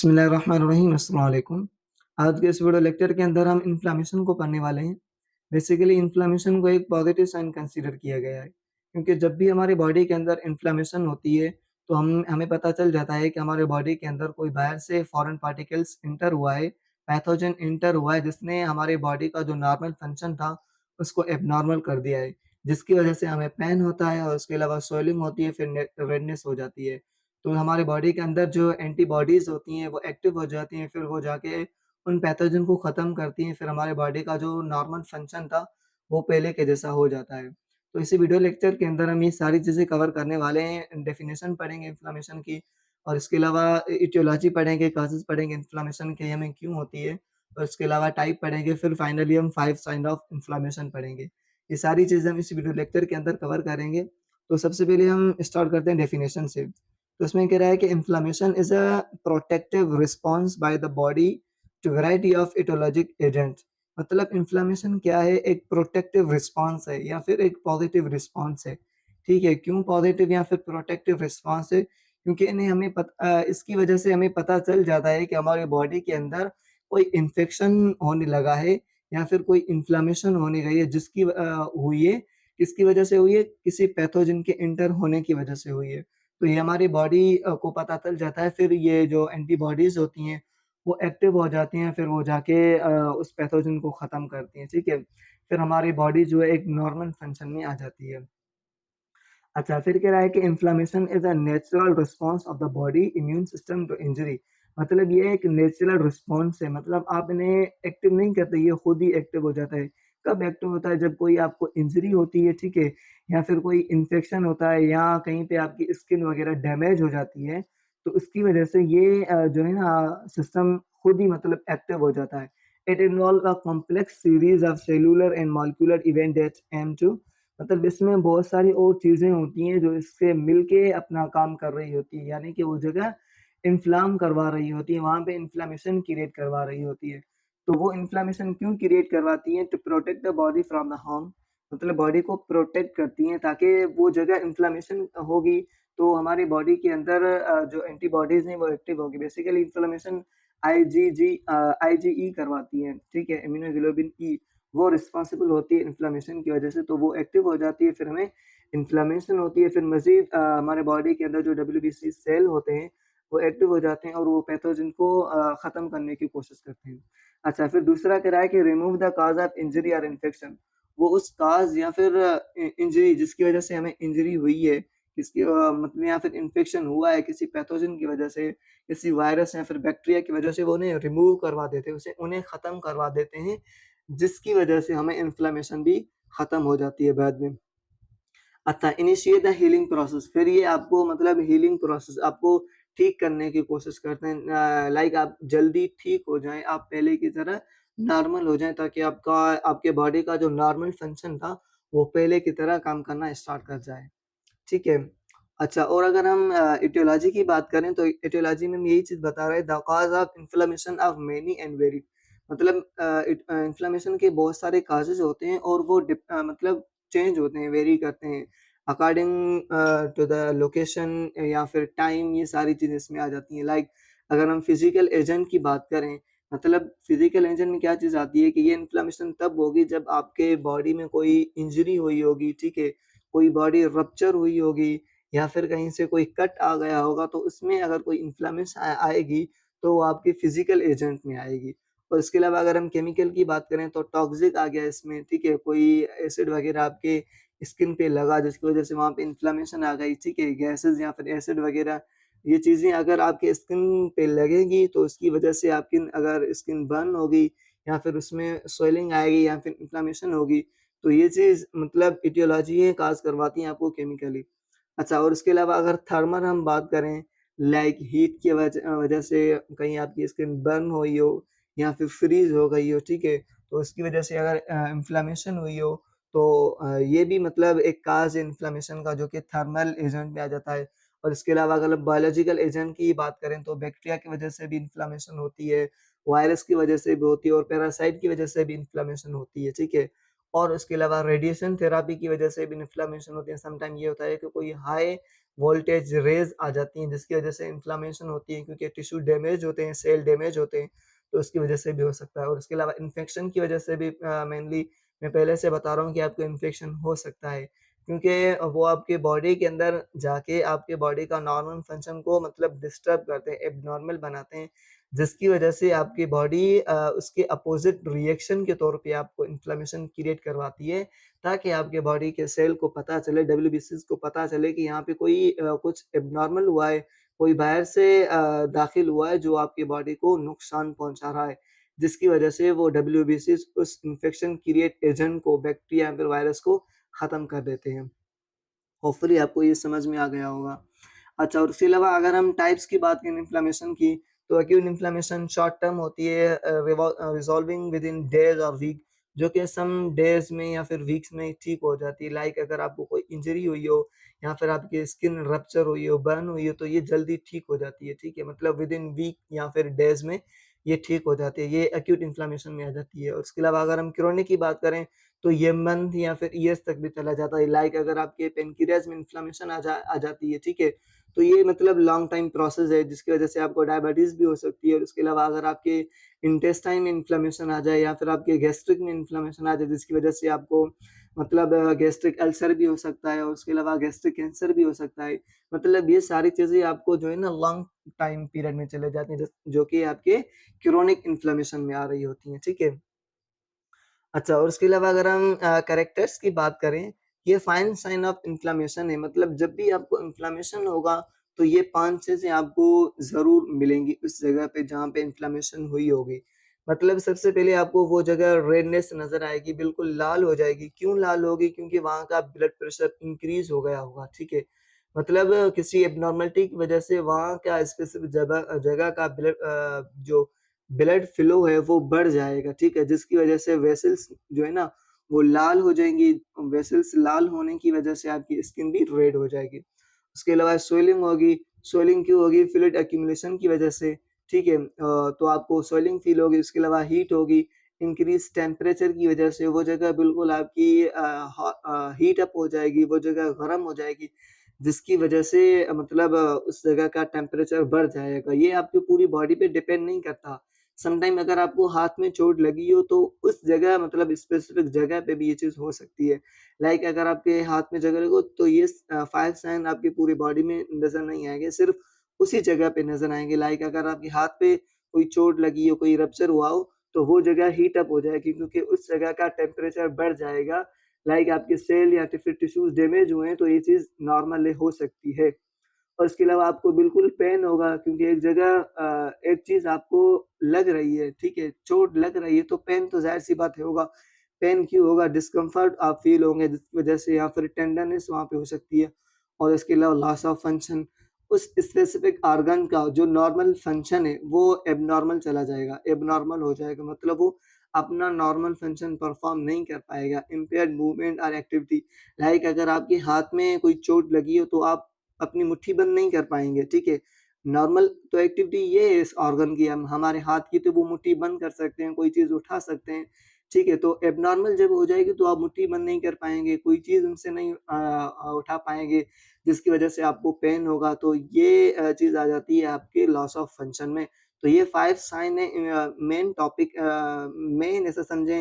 बिस्मिल्लाहिर्रहमानिर्रहीम, अस्सलाम वालेकुम। आज के इस वीडियो लेक्चर के अंदर हम इन्फ्लेमेशन को पढ़ने वाले हैं। बेसिकली इन्फ्लेमेशन को एक पॉजिटिव साइन कंसीडर किया गया है, क्योंकि जब भी हमारी बॉडी के अंदर इन्फ्लेमेशन होती है, तो हमें पता चल जाता है कि हमारे बॉडी के अंदर कोई बाहर से फॉरेन पार्टिकल्स एंटर हुआ है, पैथोजन एंटर हुआ है, जिसने हमारी बॉडी का जो नॉर्मल फंक्शन था, उसको एब्नॉर्मल कर दिया है। जिसकी वजह से हमें पेन होता है और उसके अलावा स्वेलिंग होती है, फिर रेडनेस हो जाती है। तो हमारी बॉडी के अंदर जो एंटीबॉडीज़ होती हैं, वो एक्टिव हो जाती हैं, फिर वो जाके उन पैथोजन को ख़त्म करती हैं, फिर हमारे बॉडी का जो नॉर्मल फंक्शन था, वो पहले के जैसा हो जाता है। तो इसी वीडियो लेक्चर के अंदर हम ये सारी चीज़ें कवर करने वाले हैं, डेफिनेशन पढ़ेंगे इन्फ्लेमेशन की और इसके अलावा इटियोलॉजी पढ़ेंगे, कॉजेज़ पढ़ेंगे इन्फ्लेमेशन के, हमें क्यों होती है और इसके अलावा टाइप पढ़ेंगे, फिर फाइनली हम 5 साइन ऑफ इन्फ्लेमेशन पढ़ेंगे। ये सारी चीज़ें हम इस वीडियो लेक्चर के अंदर कवर करेंगे। तो सबसे पहले हम स्टार्ट करते हैं डेफिनेशन से। तो इसमें कह रहा है कि inflammation is a protective response by the body to variety of etiologic agents. मतलब इन्फ्लेमेशन क्या है? एक प्रोटेक्टिव रिस्पॉन्स है या फिर एक पॉजिटिव रिस्पॉन्स है। ठीक है, क्यों पॉजिटिव या फिर प्रोटेक्टिव रिस्पॉन्स है? क्योंकि इन्हें इसकी वजह से हमें पता चल जाता है कि हमारी बॉडी के अंदर कोई इन्फेक्शन होने लगा है या फिर कोई इन्फ्लेमेशन होने गई है, हुई है। किसकी वजह से हुई है? किसी पैथोजन के एंटर होने की वजह से हुई है। तो ये हमारी बॉडी को पता चल जाता है, फिर ये जो एंटीबॉडीज़ होती हैं, वो एक्टिव हो जाती हैं, फिर वो जाके उस पैथोजन को ख़त्म करती हैं, ठीक है? फिर हमारी बॉडी जो है एक नॉर्मल फंक्शन में आ जाती है। अच्छा, फिर कह रहा है कि inflammation is a natural response of the body immune system to injury. मतलब ये एक नेचुरल रिस्पॉन्स है, मतलब आप इन्हें एक्टिव नहीं करते, ये खुद ही एक्टिव हो जाता है। कब एक्टिव होता है? जब कोई आपको इंजरी होती है, ठीक है? या फिर कोई इन्फेक्शन होता है या कहीं पे आपकी स्किन वगैरह डैमेज हो जाती है, तो उसकी वजह से ये जो है ना सिस्टम खुद ही मतलब एक्टिव हो जाता है। It involve a complex series of cellular and molecular event that aim to, मतलब इसमें बहुत सारी और चीज़ें होती हैं जो इससे मिलके अपना काम कर रही होती हैं, यानी कि वो जगह इन्फ्लाम करवा रही होती है, वहाँ पे इन्फ्लेमेशन क्रिएट करवा रही होती है। तो वो इन्फ्लेमेशन क्यों क्रिएट करवाती हैं? To protect the body from the harm, मतलब बॉडी को प्रोटेक्ट करती हैं ताकि वो जगह इन्फ्लेमेशन होगी तो हमारी बॉडी के अंदर जो एंटीबॉडीज़ हैं वो एक्टिव होगी। बेसिकली इन्फ्लेमेशन आईजीई करवाती है, ठीक है? इम्यूनोग्लोबिन ई, वो रिस्पॉन्सिबल होती है इन्फ्लेमेशन की वजह से, तो वो एक्टिव हो जाती है, फिर हमें इन्फ्लेमेशन होती है, फिर मज़ीद हमारे बॉडी के अंदर जो डब्ल्यूबीसी सेल होते हैं, वो एक्टिव हो जाते हैं और वो पैथोजन को ख़त्म करने की कोशिश करते हैं। अच्छा, फिर दूसरा कह रहा है कि remove the cause of injury और इन्फेक्शन। वो उस कॉज़ या फिर इंजरी जिसकी वजह से हमें इंजरी हुई है, मतलब या फिर इन्फेक्शन हुआ है किसी पैथोजन की वजह से, किसी वायरस या फिर बैक्टीरिया की वजह से, वो उन्हें रिमूव करवा देते हैं, उन्हें ख़त्म करवा देते हैं, जिसकी वजह से हमें इन्फ्लेमेशन भी खत्म हो जाती है बाद में। अच्छा, इनिशिएट द हीलिंग प्रोसेस, फिर ये आपको मतलब हीलिंग प्रोसेस आपको ठीक करने की कोशिश करते हैं, लाइक आप जल्दी ठीक हो जाएँ, आप पहले की तरह नॉर्मल हो जाएँ ताकि आपके बॉडी का जो नॉर्मल फंक्शन था, वो पहले की तरह काम करना स्टार्ट कर जाए। ठीक है। अच्छा, और अगर हम इटियोलॉजी की बात करें तो इटियोलॉजी में हम यही चीज़ बता रहे हैं, the cause of inflammation of many and very, मतलब इन्फ्लेमेशन के बहुत सारे कॉजेज़ होते हैं और वो मतलब चेंज होते हैं, वेरी करते हैं अकॉर्डिंग टू द लोकेशन या फिर टाइम, ये सारी चीज़ें इसमें आ जाती हैं। लाइक अगर हम फिज़िकल एजेंट की बात करें, मतलब फिज़िकल एजेंट में क्या चीज़ आती है कि ये इन्फ्लेमेशन तब होगी जब आपके बॉडी में कोई इंजरी हुई होगी, ठीक है? कोई बॉडी रप्चर हुई होगी या फिर कहीं से कोई कट आ गया होगा, तो उसमें अगर कोई इन्फ्लेमेशन आएगी, तो वो आपके फिज़िकल एजेंट में आएगी। और इसके अलावा अगर हम केमिकल की बात करें तो टॉक्सिक आ गया इसमें, ठीक है? कोई एसिड वगैरह आपके स्किन पे लगा जिसकी वज़ह से वहाँ पे इन्फ्लेमेशन आ गई, ठीक है? गैसेज़ या फिर एसिड वगैरह, ये चीज़ें अगर आपके स्किन पे लगेंगी तो उसकी वज़ह से आपकी अगर स्किन बर्न होगी या फिर उसमें स्वेलिंग आएगी या फिर इन्फ्लेमेशन होगी, तो ये चीज़ मतलब इटियोलॉजी है काज़ करवाती हैं आपको केमिकली। अच्छा, और इसके अलावा अगर थर्मल हम बात करें, लाइक हीट की वजह से कहीं आपकी स्किन बर्न हुई हो या फिर फ्रीज़ हो गई हो, ठीक है? तो उसकी वजह से अगर इन्फ्लेमेशन हुई हो, तो ये भी मतलब एक काज़ है इन्फ्लेमेशन का जो कि थर्मल एजेंट में आ जाता है। और इसके अलावा अगर हम बायोलॉजिकल एजेंट की बात करें तो बैक्टीरिया की वजह से भी इन्फ्लेमेशन होती है, वायरस की वजह से भी होती है और पैरासाइट की वजह से भी इन्फ्लेमेशन होती है, ठीक है? और उसके अलावा रेडिएशन थेरेपी की वजह से भी इन्फ्लेमेशन होती है। समटाइम ये होता है कि कोई हाई वोल्टेज रेज़ आ जाती हैं, जिसकी वजह से इन्फ्लेमेशन होती है, क्योंकि टिश्यू डैमेज होते हैं, सेल डैमेज होते हैं, तो उसकी वजह से भी हो सकता है। और उसके अलावा इन्फेक्शन की वजह से भी मेनली मैं पहले से बता रहा हूँ कि आपको इन्फेक्शन हो सकता है, क्योंकि वो आपके बॉडी के अंदर जाके आपके बॉडी का नॉर्मल फंक्शन को मतलब डिस्टर्ब करते हैं, एब्नॉर्मल बनाते हैं, जिसकी वजह से आपकी बॉडी उसके अपोज़िट रिएक्शन के तौर पे आपको इन्फ्लेमेशन क्रिएट करवाती है, ताकि आपके बॉडी के सेल को पता चले, डब्ल्यूबीसीज़ को पता चले कि यहाँ पे कोई कुछ एब्नॉर्मल हुआ है, कोई बाहर से दाखिल हुआ है जो आपकी बॉडी को नुकसान पहुँचा रहा है, जिसकी वजह से वो डब्ल्यूबीसीज़ उस इन्फेक्शन क्रिएट एजेंट को, बैक्टीरिया या फिर वायरस को खत्म कर देते हैं। होपफुली आपको ये समझ में आ गया होगा। अच्छा, और उसके अलावा अगर हम टाइप्स की बात करें इन्फ्लेमेशन की, तो एक्यूट इन्फ्लेमेशन शॉर्ट टर्म होती है, रिज़ॉल्विंग विदिन डेज़ और वीक, जो कि सम डेज़ में या फिर वीक्स में ठीक हो जाती है। लाइक अगर आपको कोई इंजरी हुई हो या फिर आपकी स्किन रप्चर हुई हो, बर्न हुई हो, तो ये जल्दी ठीक हो जाती है, ठीक है? मतलब विदिन वीक या फिर डेज़ में ये ठीक हो जाती है। ये एक्यूट इन्फ्लेमेशन में आ जाती है। और उसके अलावा अगर हम क्रोनिक की बात करें, तो ये मंथ या फिर ईयर्स तक भी चला जाता है। लाइक अगर आपके पैनक्रियाज़ में इन्फ्लेमेशन आ जाती है, ठीक है? तो ये मतलब लॉन्ग टाइम प्रोसेस है, जिसकी वजह से आपको डायबिटीज़ भी हो सकती है। और उसके अलावा अगर आपके इंटेस्टाइन में इन्फ्लेमेशन आ जाए या फिर आपके गैस्ट्रिक में इन्फ्लेमेशन आ जाए, जिसकी वजह से आपको मतलब गैस्ट्रिक अल्सर भी हो सकता है, और उसके अलावा गैस्ट्रिक कैंसर भी हो सकता है। मतलब ये सारी चीज़ें आपको जो है ना लॉन्ग टाइम पीरियड में चले जाती हैं, जो कि आपके क्रोनिक इन्फ्लेमेशन में आ रही होती हैं, ठीक है? अच्छा, और उसके अलावा अगर हम कैरेक्टर्स की बात करें, ये फाइन साइन ऑफ इन्फ्लेमेशन है, मतलब जब भी आपको इन्फ्लेमेशन होगा, तो ये 5 चीज़ें आपको ज़रूर मिलेंगी उस जगह पे जहाँ पे इन्फ्लेमेशन हुई होगी। मतलब सबसे पहले आपको वो जगह रेडनेस नज़र आएगी, बिल्कुल लाल हो जाएगी। क्यों लाल होगी? क्योंकि वहाँ का ब्लड प्रेशर इंक्रीज़ हो गया होगा, ठीक है? मतलब किसी एब्नॉर्मलिटी की वजह से वहाँ का स्पेसिफिक जगह का जो ब्लड फ्लो है वो बढ़ जाएगा, ठीक है? जिसकी वजह से वेसल्स जो है ना वो लाल हो जाएँगी, वेसल्स लाल होने की वजह से आपकी स्किन भी रेड हो जाएगी। उसके अलावा स्वेलिंग होगी, स्वेलिंग क्यों होगी? फ्लूइड एक्यूमुलेशन की वजह से, ठीक है? तो आपको स्वेलिंग फ़ील होगी, उसके अलावा हीट होगी, इंक्रीज़ टेम्परेचर की वजह से वो जगह बिल्कुल आपकी हीट अप हो जाएगी, वो जगह गरम हो जाएगी, जिसकी वजह से मतलब उस जगह का टेम्परेचर बढ़ जाएगा। ये आपकी पूरी बॉडी पे डिपेंड नहीं करता। समटाइम अगर आपको हाथ में चोट लगी हो तो उस जगह मतलब स्पेसिफिक जगह पे भी ये चीज़ हो सकती है। लाइक अगर आपके हाथ में जगह लगी हो तो ये 5 साइन आपकी पूरी बॉडी में नज़र नहीं आएँगे, सिर्फ़ उसी जगह पे नज़र आएँगे। लाइक अगर आपके हाथ पे कोई चोट लगी हो, कोई रप्चर हुआ हो, तो वो जगह हीट अप हो जाएगी, क्योंकि उस जगह का टेम्परेचर बढ़ जाएगा। लाइक आपके सेल या फिर टिश्यूज़ डैमेज हुए हैं, तो ये चीज़ नॉर्मल हो सकती है। और इसके अलावा आपको बिल्कुल पेन होगा, क्योंकि एक जगह एक चीज़ आपको लग रही है, ठीक है? चोट लग रही है तो पेन तो ज़ाहिर-सी बात है होगा। पेन क्यों होगा? डिस्कम्फर्ट आप फ़ील होंगे, जिसकी वजह से या फिर टेंडरनेस वहाँ पे हो सकती है। और इसके अलावा लॉस ऑफ फंक्शन, उस स्पेसिफिक ऑर्गन का जो नॉर्मल फंक्शन है वो एब्नॉर्मल चला जाएगा, एब्नॉर्मल हो जाएगा, मतलब वो अपना नॉर्मल फंक्शन परफ़ॉर्म नहीं कर पाएगा। इम्पेयर्ड मूवमेंट और एक्टिविटी, लाइक अगर आपके हाथ में कोई चोट लगी हो तो आप अपनी मुट्ठी बंद नहीं कर पाएँगे, ठीक है? नॉर्मल तो एक्टिविटी ये है इस ऑर्गन की, हम हमारे हाथ की तो वो मुट्ठी बंद कर सकते हैं, कोई चीज़ उठा सकते हैं, ठीक है? तो एब्नॉर्मल जब हो जाएगी तो आप मुट्ठी बंद नहीं कर पाएँगे, कोई चीज़ उनसे नहीं उठा पाएँगे, जिसकी वजह से आपको पेन होगा, तो ये चीज़ आ जाती है आपके लॉस ऑफ फंक्शन में। तो ये 5 साइन है, मेन टॉपिक मेन ऐसे समझें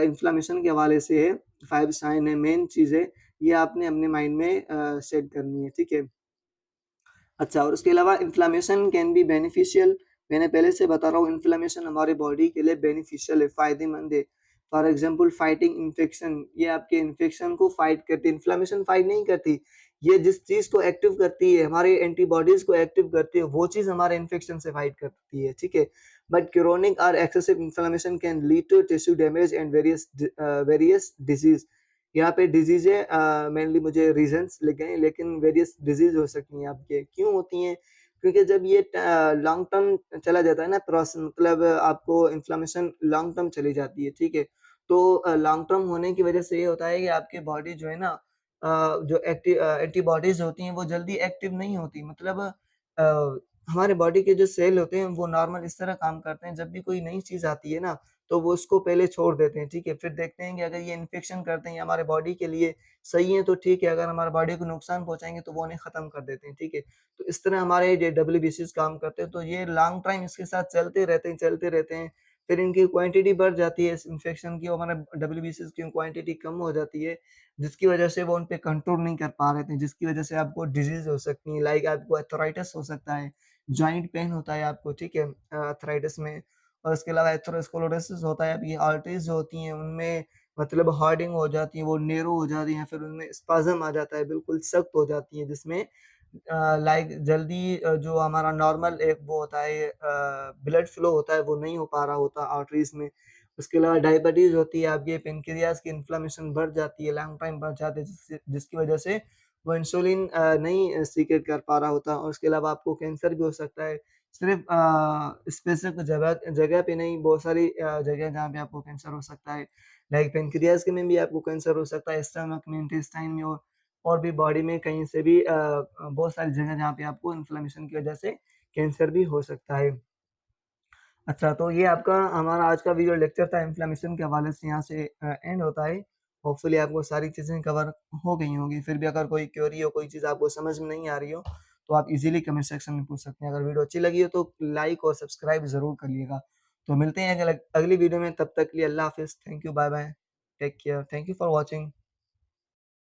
इन्फ्लेमेशन के हवाले से है, 5 साइन है, मेन चीज़ है, ये आपने अपने माइंड में सेट करनी है, ठीक है? अच्छा, और उसके अलावा इन्फ्लेमेशन कैन बी बेनिफिशियल, मैंने पहले से बता रहा हूँ इन्फ्लेमेशन हमारे बॉडी के लिए बेनिफिशियल है, फ़ायदेमंद है। फॉर एग्ज़ाम्पल फाइटिंग इन्फेक्शन, ये आपके इन्फेक्शन को फाइट करती है, इन्फ्लेमेशन फाइट नहीं करती। ये जिस चीज़ को एक्टिव करती है, हमारे एंटीबॉडीज़ को एक्टिव करती है, वो चीज़ हमारे इन्फेक्शन से फाइट करती है, ठीक है? बट क्रोनिक और excessive inflammation can lead to tissue damage and various disease. यहाँ पे डिज़ीज़ें मेनली मुझे रीज़न्स लिख गए हैं, लेकिन वेरियस डिज़ीज़ हो सकती हैं आपके। क्यों होती हैं? क्योंकि जब ये लॉन्ग टर्म चला जाता है ना मतलब आपको इन्फ्लेमेशन लॉन्ग टर्म चली जाती है, ठीक है? तो लॉन्ग टर्म होने की वज़ह से ये होता है कि आपकी बॉडी जो है ना जो एंटीबॉडीज़ होती हैं वो जल्दी एक्टिव नहीं होती, मतलब हमारे बॉडी के जो सेल होते हैं वो नॉर्मल इस तरह काम करते हैं, जब भी कोई नई चीज़ आती है ना, तो वो उसको पहले छोड़ देते हैं, ठीक है? फिर देखते हैं कि अगर ये इन्फेक्शन करते हैं या हमारे बॉडी के लिए सही है तो ठीक है, अगर हमारे बॉडी को नुकसान पहुँचाएँगे तो वो उन्हें ख़त्म कर देते हैं, ठीक है? तो इस तरह हमारे ये डब्ल्यूबीसीज़ काम करते हैं, तो ये लॉन्ग टाइम इसके साथ चलते रहते हैं, फिर इनकी क्वांटिटी बढ़ जाती है इस इन्फेक्शन की और हमारे डब्ल्यूबीसीज़ की क्वांटिटी कम हो जाती है, जिसकी वजह से वो उन पे कंट्रोल नहीं कर पा रहे थे, जिसकी वजह से आपको डिज़ीज़ हो सकती है, लाइक आपको आर्थराइटिस हो सकता है, जॉइंट पेन होता है आपको, ठीक है? आर्थराइटिस में और इसके अलावा एथेरोस्क्लेरोसिस होता है, आपकी आर्टरीज़ जो होती हैं उनमें मतलब हार्डिंग हो जाती है, वो नैरो हो जाती हैं, फिर उनमें स्पाज़म आ जाता है, बिल्कुल सख्त हो जाती है, जिसमें लाइक जल्दी जो हमारा नॉर्मल एक वो होता है ब्लड फ्लो होता है, वो नहीं हो पा रहा होता आर्टरीज़ में। उसके अलावा डायबिटीज़ होती है, आपके पेनक्रियाज़ की इन्फ्लेमेशन बढ़ जाती है, लॉन्ग टाइम बढ़ जाते हैं, जिसकी वजह से वो इंसुलिन नहीं सीक्रेट कर पा रहा होता और उसके अलावा आपको कैंसर भी हो सकता है। सिर्फ़ स्पेसिफ़िक जगह जगह पे नहीं, बहुत सारी जगह जहाँ पे आपको कैंसर हो सकता है। लाइक पेनक्रियाज़ के में भी आपको कैंसर हो सकता है, स्टमक में, इंटेस्टाइन में और भी बॉडी में कहीं से भी बहुत सारी जगह जहाँ पे आपको इन्फ्लेमेशन की वजह से कैंसर भी हो सकता है। अच्छा, तो ये आपका हमारा आज का वीडियो लेक्चर था इन्फ्लेमेशन के हवाले से यहाँ से एंड होता है। होपफुली आपको सारी चीज़ें कवर हो गई होंगी। फिर भी अगर कोई क्वेरी हो, कोई चीज़ आपको समझ में नहीं आ रही हो, तो आप इज़िली कमेंट सेक्शन में पूछ सकते हैं। अगर वीडियो अच्छी लगी हो तो लाइक और सब्सक्राइब ज़रूर करिएगा। तो मिलते हैं अगली वीडियो में, तब तक के लिए अल्लाह हाफ़िज़। Thank you, bye bye. Take care. Thank you for watching.